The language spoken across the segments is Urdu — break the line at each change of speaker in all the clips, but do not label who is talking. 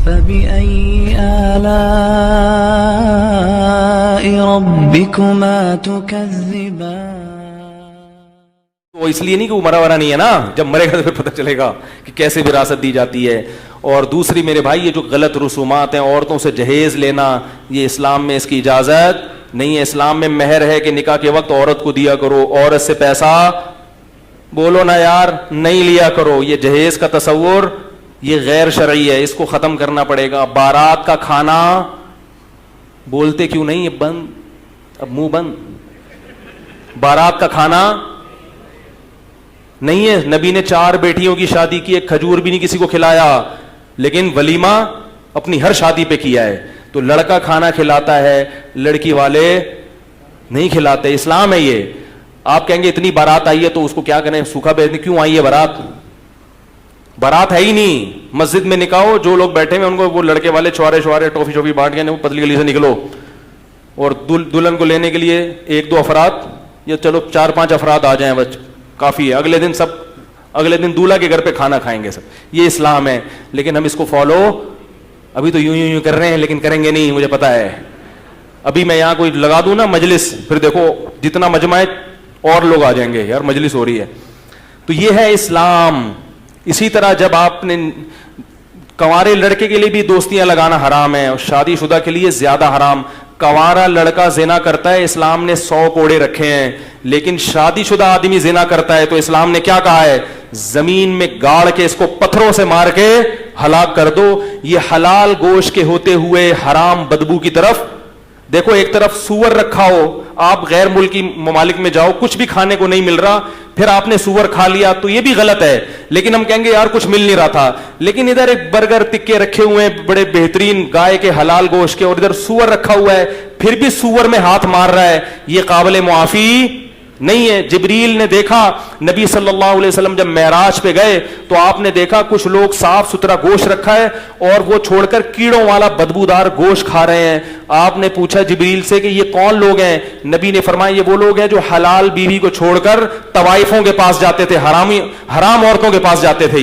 فبأي آلاء ربكما تكذبان.
وہ اس لیے نہیں کہ وہ مرا ورا نہیں ہے نا, جب مرے گا تو پھر پتہ چلے گا کہ کیسے وراثت دی جاتی ہے. اور دوسری میرے بھائی, یہ جو غلط رسومات ہیں, عورتوں سے جہیز لینا, یہ اسلام میں اس کی اجازت نہیں ہے. اسلام میں مہر ہے کہ نکاح کے وقت عورت کو دیا کرو, عورت سے پیسہ بولو نا یار نہیں لیا کرو. یہ جہیز کا تصور یہ غیر شرعی ہے, اس کو ختم کرنا پڑے گا. بارات کا کھانا بولتے کیوں نہیں, یہ بند, اب منہ بند. بارات کا کھانا نہیں ہے. نبی نے 4 بیٹیوں کی شادی کی, ایک کھجور بھی نہیں کسی کو کھلایا, لیکن ولیمہ اپنی ہر شادی پہ کیا ہے. تو لڑکا کھانا کھلاتا ہے, لڑکی والے نہیں کھلاتے. اسلام ہے یہ. آپ کہیں گے اتنی بارات آئی ہے تو اس کو کیا کریں, سوکھا بیچنے. کیوں آئی ہے بارات؟ بارات ہے ہی نہیں. مسجد میں نکاح ہو, جو لوگ بیٹھے ہیں ان کو وہ لڑکے والے چھوارے ٹوفی شوفی بانٹ گئے, وہ پتلی گلی سے نکلو. اور دلہن کو لینے کے لیے 1-2 افراد یا چلو 4-5 افراد آ جائیں بس کافی ہے. اگلے دن دولہا کے گھر پہ کھانا کھائیں گے سب. یہ اسلام ہے. لیکن ہم اس کو فالو ابھی تو یوں کر رہے ہیں, لیکن کریں گے نہیں, مجھے پتا ہے. ابھی میں یہاں کوئی لگا دوں نا مجلس, پھر دیکھو جتنا مجمع ہے اور لوگ آ جائیں گے, یار مجلس ہو رہی ہے. تو یہ ہے اسلام. اسی طرح جب آپ نے کنوارے لڑکے کے لیے بھی دوستیاں لگانا حرام ہے, اور شادی شدہ کے لیے زیادہ حرام. کنوارا لڑکا زنا کرتا ہے, اسلام نے 100 کوڑے رکھے ہیں. لیکن شادی شدہ آدمی زنا کرتا ہے تو اسلام نے کیا کہا ہے, زمین میں گاڑ کے اس کو پتھروں سے مار کے ہلاک کر دو. یہ حلال گوشت کے ہوتے ہوئے حرام بدبو کی طرف دیکھو. ایک طرف سور رکھا ہو, آپ غیر ملکی ممالک میں جاؤ, کچھ بھی کھانے کو نہیں مل رہا, پھر آپ نے سور کھا لیا تو یہ بھی غلط ہے. لیکن ہم کہیں گے یار کچھ مل نہیں رہا تھا, لیکن ادھر ایک برگر تکے رکھے ہوئے ہیں بڑے بہترین گائے کے حلال گوشت کے, اور ادھر سور رکھا ہوا ہے, پھر بھی سور میں ہاتھ مار رہا ہے, یہ قابل معافی نہیں ہے. جبریل نے دیکھا نبی صلی اللہ علیہ وسلم جب معراج پہ گئے تو آپ نے دیکھا کچھ لوگ صاف ستھرا گوشت رکھا ہے اور وہ چھوڑ کر کیڑوں والا بدبودار گوشت کھا رہے ہیں. آپ نے پوچھا جبریل سے کہ یہ کون لوگ ہیں؟ نبی نے فرمایا یہ وہ لوگ ہیں جو حلال بیوی کو چھوڑ کر طوائفوں کے پاس جاتے تھے, حرام عورتوں کے پاس جاتے تھے.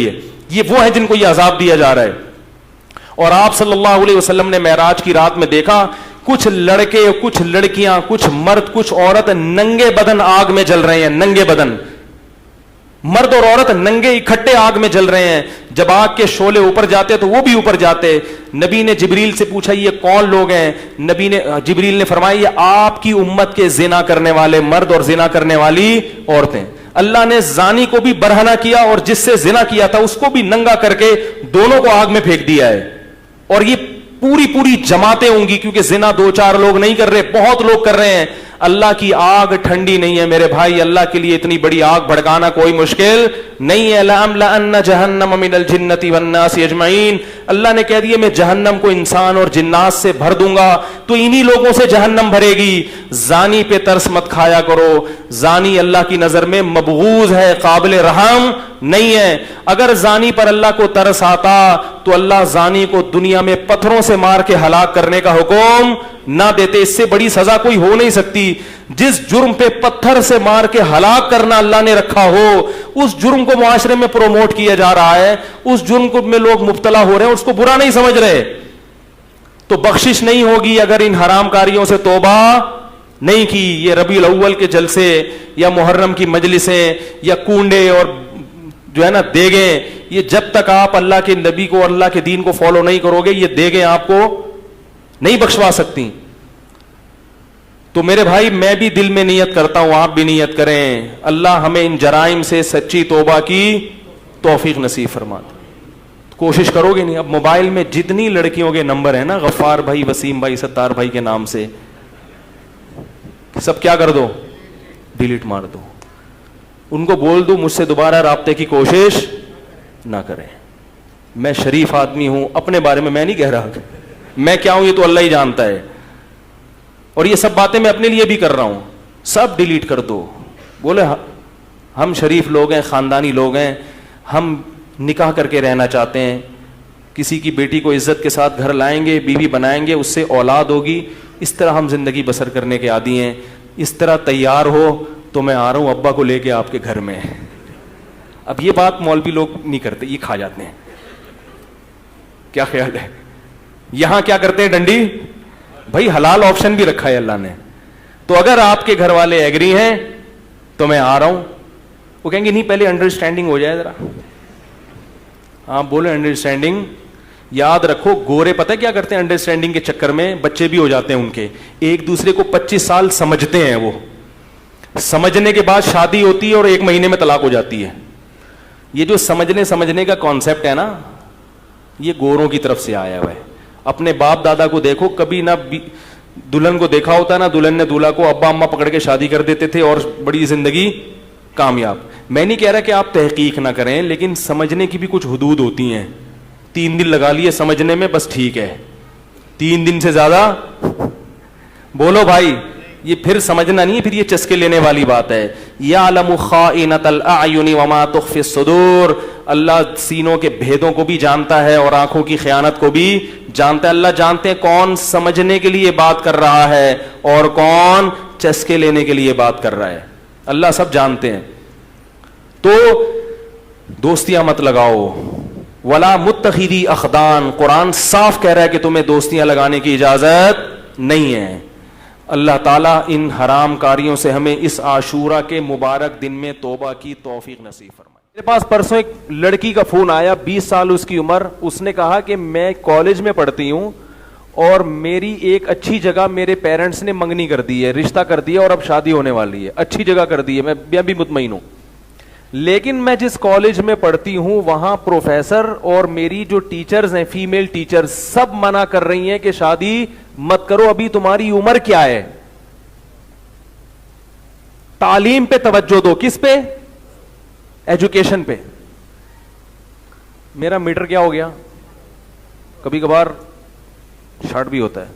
یہ وہ ہیں جن کو یہ عذاب دیا جا رہا ہے. اور آپ صلی اللہ علیہ وسلم نے معراج کی رات میں دیکھا کچھ لڑکے, کچھ لڑکیاں, کچھ مرد, کچھ عورت ننگے بدن آگ میں جل رہے ہیں. ننگے بدن, مرد اور عورت ننگے اکٹھے آگ میں جل رہے ہیں. جب آگ کے شعلے اوپر جاتے تو وہ بھی اوپر جاتے. نبی نے جبریل سے پوچھا یہ کون لوگ ہیں؟ جبریل نے فرمایا یہ آپ کی امت کے زنا کرنے والے مرد اور زنا کرنے والی عورتیں. اللہ نے زانی کو بھی برہنہ کیا اور جس سے زنا کیا تھا اس کو بھی ننگا کر کے دونوں کو آگ میں پھینک دیا ہے. اور یہ پوری جماعتیں ہوں گی, کیونکہ زنا 2-4 لوگ نہیں کر رہے, بہت لوگ کر رہے ہیں. اللہ کی آگ ٹھنڈی نہیں ہے میرے بھائی. اللہ کے لیے اتنی بڑی آگ بھڑکانا کوئی مشکل نہیں ہے. لَأَمْلَأَنَّ جَهَنَّمَ مِنَ الْجِنَّةِ وَالنَّاسِ أَجْمَعِينَ. اللہ نے کہہ دیا میں جہنم کو انسان اور جنات سے بھر دوں گا, تو انہی لوگوں سے جہنم بھرے گی. زانی پہ ترس مت کھایا کرو. زانی اللہ کی نظر میں مبغوض ہے, قابل رحم نہیں ہے. اگر زانی پر اللہ کو ترس آتا تو اللہ زانی کو دنیا میں پتھروں سے مار کے ہلاک کرنے کا حکم نہ دیتے. اس سے بڑی سزا کوئی ہو نہیں سکتی. جس جرم پہ پتھر سے مار کے ہلاک کرنا اللہ نے رکھا ہو, اس جرم کو معاشرے میں پروموٹ کیا جا رہا ہے, اس جرم کو میں لوگ مبتلا ہو رہے ہیں, اس کو برا نہیں سمجھ رہے, تو بخشش نہیں ہوگی اگر ان حرام کاریوں سے توبہ نہیں کی. یہ ربیع الاول کے جلسے یا محرم کی مجلسیں یا کونڈے اور جو ہے نا دیگیں, یہ جب تک آپ اللہ کے نبی کو اور اللہ کے دین کو فالو نہیں کرو گے, یہ دیگیں آپ کو نہیں بخشوا سکتی. تو میرے بھائی میں بھی دل میں نیت کرتا ہوں, آپ بھی نیت کریں, اللہ ہمیں ان جرائم سے سچی توبہ کی توفیق نصیب فرما. کوشش کرو گے نہیں؟ اب موبائل میں جتنی لڑکیوں کے نمبر ہیں نا, غفار بھائی, وسیم بھائی, ستار بھائی کے نام سے, سب کیا کر دو, ڈیلیٹ مار دو. ان کو بول دو مجھ سے دوبارہ رابطے کی کوشش نہ کریں. میں شریف آدمی ہوں, اپنے بارے میں نہیں کہہ رہا, میں کیا ہوں یہ تو اللہ ہی جانتا ہے. اور یہ سب باتیں میں اپنے لیے بھی کر رہا ہوں, سب ڈیلیٹ کر دو. بولے ہم شریف لوگ ہیں, خاندانی لوگ ہیں, ہم نکاح کر کے رہنا چاہتے ہیں, کسی کی بیٹی کو عزت کے ساتھ گھر لائیں گے, بیوی بنائیں گے, اس سے اولاد ہوگی, اس طرح ہم زندگی بسر کرنے کے عادی ہیں. اس طرح تیار ہو تو میں آ رہا ہوں ابا کو لے کے آپ کے گھر میں. اب یہ بات مولوی لوگ نہیں کرتے, یہ کھا جاتے ہیں. کیا خیال ہے؟ یہاں کیا کرتے ہیں ڈنڈی, بھائی حلال آپشن بھی رکھا ہے اللہ نے. تو اگر آپ کے گھر والے ایگری ہیں تو میں آ رہا ہوں. وہ کہیں گے نہیں پہلے انڈرسٹینڈنگ ہو جائے ذرا. آپ بولے انڈرسٹینڈنگ, یاد رکھو گورے پتہ کیا کرتے ہیں انڈرسٹینڈنگ کے چکر میں, بچے بھی ہو جاتے ہیں ان کے, ایک دوسرے کو 25 سال سمجھتے ہیں, وہ سمجھنے کے بعد شادی ہوتی ہے اور 1 مہینے میں طلاق ہو جاتی ہے. یہ جو سمجھنے کا کانسیپٹ ہے نا, یہ گوروں کی طرف سے آیا ہوا ہے. اپنے باپ دادا کو دیکھو, کبھی نہ دلہن کو دیکھا ہوتا نا دلہن نے دولہا کو, ابا اما پکڑ کے شادی کر دیتے تھے اور بڑی زندگی کامیاب. میں نہیں کہہ رہا کہ آپ تحقیق نہ کریں, لیکن سمجھنے کی بھی کچھ حدود ہوتی ہیں. 3 دن لگا لیے سمجھنے میں, بس ٹھیک ہے. 3 دن سے زیادہ بولو بھائی, یہ پھر سمجھنا نہیں ہے, پھر یہ چسکے لینے والی بات ہے. یعلم خائنۃ الاعین وما تخفی الصدور, اللہ سینوں کے بھیدوں کو بھی جانتا ہے اور آنکھوں کی خیانت کو بھی جانتا ہے. اللہ جانتے ہیں کون سمجھنے کے لیے بات کر رہا ہے اور کون چسکے لینے کے لیے بات کر رہا ہے. اللہ سب جانتے ہیں. تو دوستیاں مت لگاؤ. ولا متخذی اخدان, قرآن صاف کہہ رہا ہے کہ تمہیں دوستیاں لگانے کی اجازت نہیں ہے. اللہ تعالیٰ ان حرام کاریوں سے ہمیں اس عاشورہ کے مبارک دن میں توبہ کی توفیق نصیب فرمائے. میرے پاس پرسوں ایک لڑکی کا فون آیا, 20 سال اس کی عمر. اس نے کہا کہ میں کالج میں پڑھتی ہوں اور میری ایک اچھی جگہ میرے پیرنٹس نے منگنی کر دی ہے, رشتہ کر دیا اور اب شادی ہونے والی ہے. اچھی جگہ کر دی ہے, میں بھی مطمئن ہوں. لیکن میں جس کالج میں پڑھتی ہوں وہاں پروفیسر اور میری جو ٹیچرز ہیں, فیمیل ٹیچرز, سب منع کر رہی ہیں کہ شادی مت کرو, ابھی تمہاری عمر کیا ہے, تعلیم پہ توجہ دو. کس پہ؟ ایجوکیشن پہ. میرا میٹر کیا ہو گیا, کبھی کبھار شارٹ بھی ہوتا ہے.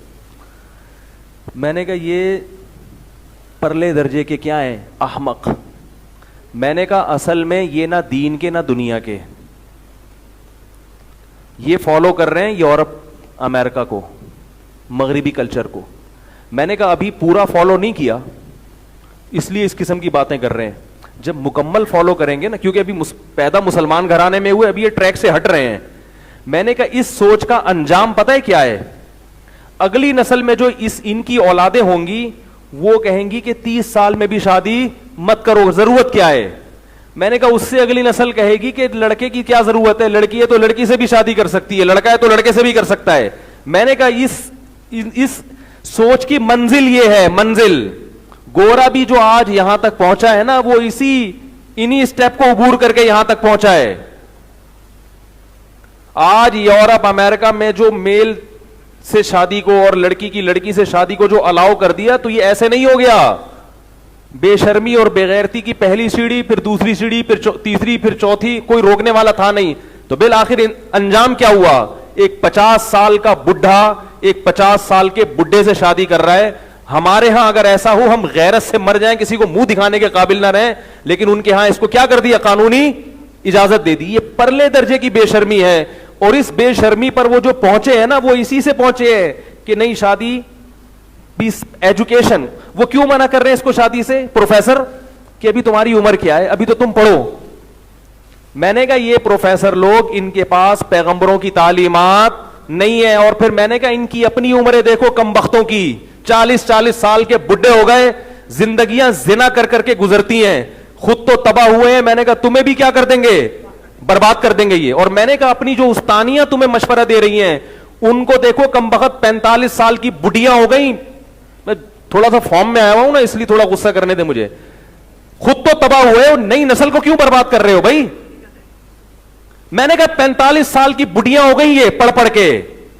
میں نے کہا یہ پرلے درجے کے کیا ہیں, احمق. میں نے کہا اصل میں یہ نہ دین کے نہ دنیا کے, یہ فالو کر رہے ہیں یورپ امریکہ کو, مغربی کلچر کو. میں نے کہا ابھی پورا فالو نہیں کیا اس لیے اس قسم کی باتیں کر رہے ہیں. جب مکمل فالو کریں گے نا, کیونکہ ابھی پیدا مسلمان گھرانے میں ہوئے, ابھی یہ ٹریک سے ہٹ رہے ہیں. میں نے کہا اس سوچ کا انجام پتہ ہے کیا ہے, اگلی نسل میں جو ان کی اولادیں ہوں گی وہ کہیں گی کہ 30 سال میں بھی شادی مت کرو, ضرورت کیا ہے. میں نے کہا اس سے اگلی نسل کہے گی کہ لڑکے کی کیا ضرورت ہے, لڑکی ہے تو لڑکی سے بھی شادی کر سکتی ہے, لڑکا ہے تو لڑکے سے بھی کر سکتا ہے. میں نے کہا اس سوچ کی منزل یہ ہے, منزل. گورا بھی جو آج یہاں تک پہنچا ہے نا, وہ انہی اسٹیپ کو عبور کر کے یہاں تک پہنچا ہے. آج یورپ امریکہ میں جو میل سے شادی کو اور لڑکی سے شادی کو جو الاؤ کر دیا, تو یہ ایسے نہیں ہو گیا. بے شرمی اور بے غیرتی کی پہلی سیڑھی, پھر دوسری سیڑھی, پھر تیسری, پھر چوتھی, کوئی روکنے والا تھا نہیں. تو بالآخر انجام کیا ہوا, ایک 50 سال کا بڈھا ایک 50 سال کے بڈھے سے شادی کر رہا ہے. ہمارے ہاں اگر ایسا ہو ہم غیرت سے مر جائیں, کسی کو منہ دکھانے کے قابل نہ رہیں, لیکن ان کے ہاں اس کو کیا کر دیا, قانونی اجازت دے دی. یہ پرلے درجے کی بے شرمی ہے. اور اس بے شرمی پر وہ جو پہنچے ہیں نا, وہ اسی سے پہنچے ہیں کہ نہیں شادی بھی ایجوکیشن. وہ کیوں منع کر رہے ہیں اس کو شادی سے, پروفیسر, کہ ابھی تمہاری عمر کیا ہے, ابھی تو تم پڑھو. میں نے کہا یہ پروفیسر لوگ, ان کے پاس پیغمبروں کی تعلیمات نہیں ہے. اور پھر میں نے کہا ان کی اپنی عمریں دیکھو کم بختوں کی, 40 سال کے بڈھے ہو گئے, زندگیاں زنا کر کر کے گزرتی ہیں, خود تو تباہ ہوئے ہیں. میں نے کہا تمہیں بھی کیا کر دیں گے, برباد کر دیں گے یہ. اور میں نے کہا اپنی جو استانیاں تمہیں مشورہ دے رہی ہیں ان کو دیکھو, کم بخت 45 سال کی بڈھیاں ہو گئی. میں تھوڑا سا فارم میں آیا ہوں نا, اس لیے تھوڑا غصہ کرنے دے مجھے. خود تو تباہ ہوئے اور نئی نسل کو کیوں برباد کر رہے ہو بھائی. میں نے کہا 45 سال کی بڈھیاں ہو گئی یہ پڑھ پڑھ کے,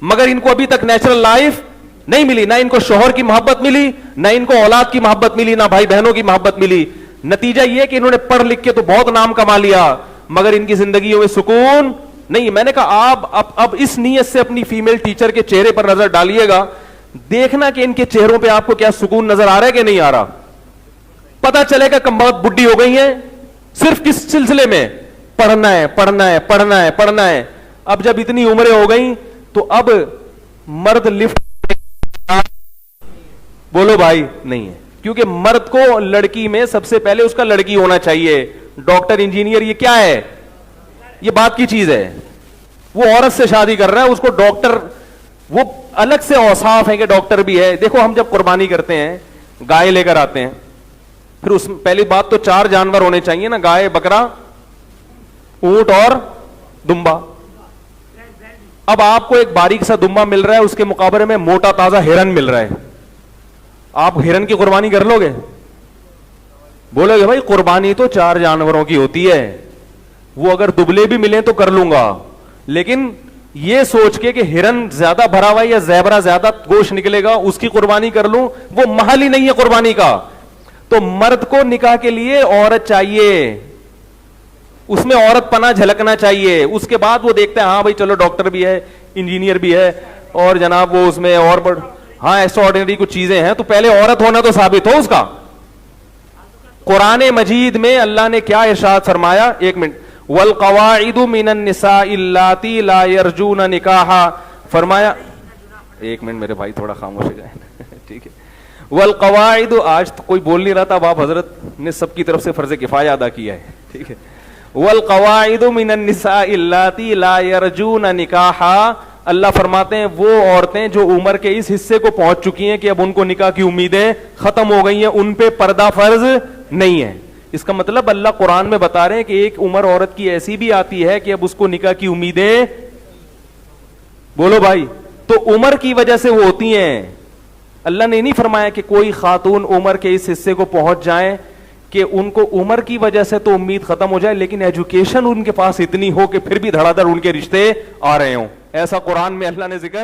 مگر ان کو ابھی تک نیچرل لائف نہیں ملی, نہ ان کو شوہر کی محبت ملی, نہ ان کو اولاد کی محبت ملی, نہ بھائی بہنوں کی محبت ملی. نتیجہ یہ کہ انہوں نے پڑھ لکھ کے تو بہت نام کما لیا, مگر ان کی زندگیوں میں سکون نہیں. میں نے کہا آپ اب اس نیت سے اپنی فیمیل ٹیچر کے چہرے پر نظر ڈالیے گا, دیکھنا کہ ان کے چہروں پہ آپ کو کیا سکون نظر آ رہا ہے کہ نہیں آ رہا. پتا چلے گا کم بہت بڈھی ہو گئی ہیں صرف کس سلسلے میں, پڑھنا ہے پڑھنا ہے پڑھنا ہے پڑھنا ہے. اب جب اتنی عمریں ہو گئی تو اب مرد لفٹ بولو بھائی نہیں ہے, کیونکہ مرد کو لڑکی میں سب سے پہلے اس کا لڑکی ہونا چاہیے. ڈاکٹر, انجینئر, یہ کیا ہے, یہ بات کی چیز ہے. وہ عورت سے شادی کر رہا ہے, اس کو ڈاکٹر, وہ الگ سے اوصاف ہیں کہ ڈاکٹر بھی ہے. دیکھو ہم جب قربانی کرتے ہیں, گائے لے کر آتے ہیں, پھر اس پہلی بات تو 4 جانور ہونے چاہیے نا, گائے, بکرا, اونٹ اور دمبا. اب آپ کو ایک باریک سا دمبا مل رہا ہے, اس کے مقابلے میں موٹا تازہ ہرن مل رہا ہے, آپ ہرن کی قربانی کر لو گے؟ بولو گے بھائی قربانی تو 4 جانوروں کی ہوتی ہے, وہ اگر دبلے بھی ملیں تو کر لوں گا, لیکن یہ سوچ کے کہ ہرن زیادہ بھرا ہوا یا زیبرا زیادہ گوشت نکلے گا اس کی قربانی کر لوں, وہ محل ہی نہیں ہے قربانی کا. تو مرد کو نکاح کے لیے عورت چاہیے, اس میں عورت پنا جھلکنا چاہیے, اس کے بعد وہ دیکھتے ہیں ہاں بھائی چلو ڈاکٹر بھی ہے, انجینئر بھی ہے, اور جناب وہ اس میں اور ہاں ایسا آرڈینری کچھ چیزیں ہیں, تو پہلے عورت ہونا تو ثابت ہو اس کا. قرآن مجید میں اللہ نے کیا ارشاد فرمایا, 1 منٹ, والقواعد من النساء اللاتی لا یرجون نکاحا, فرمایا 1 منٹ میرے بھائی تھوڑا خاموش ہو جائیں ٹھیک ہے. والقواعد, آج تو کوئی بول نہیں رہا تھا, آپ حضرت نے سب کی طرف سے فرض کفایہ ادا کیا ہے, ٹھیک ہے. والقواعد من النساء اللاتی لا یرجون نکاحا, اللہ فرماتے ہیں وہ عورتیں جو عمر کے اس حصے کو پہنچ چکی ہیں کہ اب ان کو نکاح کی امیدیں ختم ہو گئی ہیں, ان پہ پردہ فرض نہیں ہے. اس کا مطلب اللہ قرآن میں بتا رہے ہیں کہ ایک عمر عورت کی ایسی بھی آتی ہے کہ اب اس کو نکاح کی امیدیں, بولو بھائی, تو عمر کی وجہ سے وہ ہوتی ہیں. اللہ نے نہیں فرمایا کہ کوئی خاتون عمر کے اس حصے کو پہنچ جائیں کہ ان کو عمر کی وجہ سے تو امید ختم ہو جائے, لیکن ایجوکیشن ان کے پاس اتنی ہو کہ پھر بھی دھڑا دھڑ ان کے رشتے آ رہے ہوں. ایسا قرآن میں اللہ نے ذکر